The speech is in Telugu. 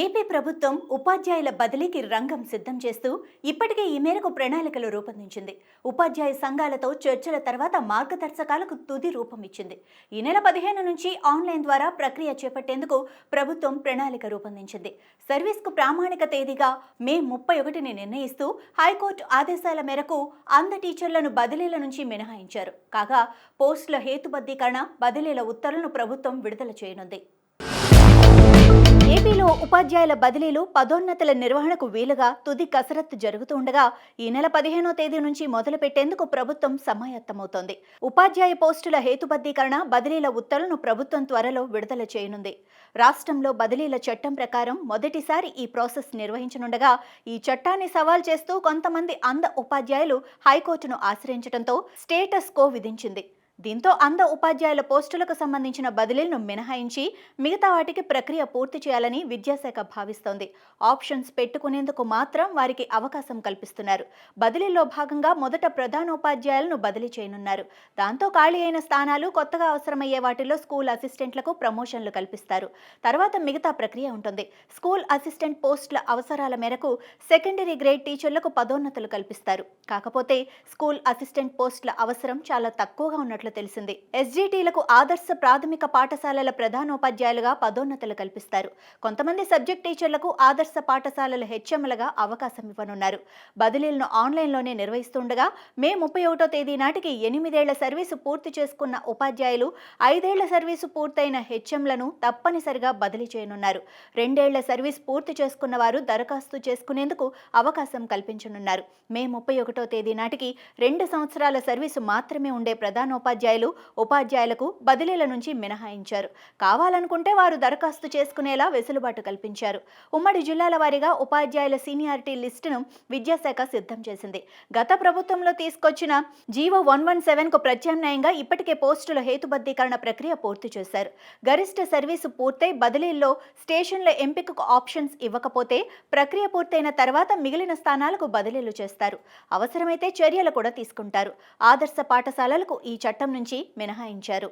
ఏపీ ప్రభుత్వం ఉపాధ్యాయుల బదిలీకి రంగం సిద్ధం చేస్తూ ఇప్పటికే ఈ మేరకు ప్రణాళికలు రూపొందించింది. ఉపాధ్యాయ సంఘాలతో చర్చల తర్వాత మార్గదర్శకాలకు తుది రూపం ఇచ్చింది. ఈ నెల 15 నుంచి ఆన్లైన్ ద్వారా ప్రక్రియ చేపట్టేందుకు ప్రభుత్వం ప్రణాళిక రూపొందించింది. సర్వీస్కు ప్రామాణిక తేదీగా మే 31ని నిర్ణయిస్తూ హైకోర్టు ఆదేశాల మేరకు టీచర్లను బదిలీల నుంచి మినహాయించారు. కాగా పోస్టుల హేతుబద్ధీకరణ, బదిలీల ఉత్తర్వులను ప్రభుత్వం విడుదల చేయనుంది. ఏపీలో ఉపాధ్యాయుల బదిలీలు, పదోన్నతుల నిర్వహణకు వీలుగా తుది కసరత్తు జరుగుతుండగా ఈ నెల 15వ తేదీ నుంచి మొదలు పెట్టేందుకు ప్రభుత్వం సమాయత్తమవుతోంది. ఉపాధ్యాయ పోస్టుల హేతుబద్ధీకరణ, బదిలీల ఉత్తర్వులను ప్రభుత్వం త్వరలో విడుదల చేయనుంది. రాష్ట్రంలో బదిలీల చట్టం ప్రకారం మొదటిసారి ఈ ప్రాసెస్ నిర్వహించనుండగా ఈ చట్టాన్ని సవాల్ చేస్తూ కొంతమంది ఉపాధ్యాయులు హైకోర్టును ఆశ్రయించడంతో స్టేటస్ కో విధించింది. దీంతో ఉపాధ్యాయుల పోస్టులకు సంబంధించిన బదిలీలను మినహాయించి మిగతా వాటికి ప్రక్రియ పూర్తి చేయాలని విద్యాశాఖ భావిస్తోంది. ఆప్షన్స్ పెట్టుకునేందుకు మాత్రం వారికి అవకాశం కల్పిస్తున్నారు. బదిలీలో భాగంగా మొదట ప్రధానోపాధ్యాయులను బదిలీ చేయనున్నారు. దాంతో ఖాళీ అయిన స్థానాలు, కొత్తగా అవసరమయ్యే వాటిలో స్కూల్ అసిస్టెంట్లకు ప్రమోషన్లు కల్పిస్తారు. తర్వాత మిగతా ప్రక్రియ ఉంటుంది. స్కూల్ అసిస్టెంట్ పోస్టుల అవసరాల మేరకు సెకండరీ గ్రేడ్ టీచర్లకు పదోన్నతులు కల్పిస్తారు. కాకపోతే స్కూల్ అసిస్టెంట్ పోస్టుల అవసరం చాలా తక్కువగా ఉన్నట్లు తెలిసింది. ఎస్జిటిలకు ఆదర్శ ప్రాథమిక పాఠశాలల ప్రధానోపాధ్యాయులుగా పదోన్నతులు కల్పిస్తారు. కొంతమంది సబ్జెక్ట్ టీచర్లకు ఆదర్శ పాఠశాలల హెచ్ఎంలుగా అవకాశం ఇవ్వనున్నారు. బదిలీలను ఆన్లైన్లోనే నిర్వహిస్తుండగా మే 31వ తేదీ నాటికి 8 ఏళ్ల సర్వీసు పూర్తి చేసుకున్న ఉపాధ్యాయులు, 5 ఏళ్ల సర్వీసు పూర్తయిన హెచ్ఎంలను తప్పనిసరిగా బదిలీ చేయనున్నారు. 2 ఏళ్ల సర్వీస్ పూర్తి చేసుకున్న వారు దరఖాస్తు చేసుకునేందుకు అవకాశం కల్పించనున్నారు. మే 31వ తేదీ నాటికి 2 సంవత్సరాల సర్వీసు మాత్రమే ఉండే ఉపాధ్యాయులకు బదిలీల నుంచి మినహాయించారు. కావాలనుకుంటే వారు దరఖాస్తు చేసుకునేలా వెసులుబాటు కల్పించారు. ఉమ్మడి జిల్లాల వారీగా ఉపాధ్యాయుల సీనియారిటీ లిస్టును విద్యాశాఖ సిద్ధం చేసింది. గత ప్రభుత్వంలో తీసుకొచ్చిన జీవో 117కు ప్రత్యామ్నాయంగా ఇప్పటికే పోస్టుల హేతుబద్ధీకరణ ప్రక్రియ పూర్తి చేశారు. గరిష్ట సర్వీసు పూర్తయి బదిలీల్లో స్టేషన్ల ఎంపికకు ఆప్షన్స్ ఇవ్వకపోతే ప్రక్రియ పూర్తయిన తర్వాత మిగిలిన స్థానాలకు బదిలీలు చేస్తారు. అవసరమైతే చర్యలు కూడా తీసుకుంటారు. ఆదర్శ పాఠశాలలకు ఈ చట్టం నుంచి మినహాయించారు.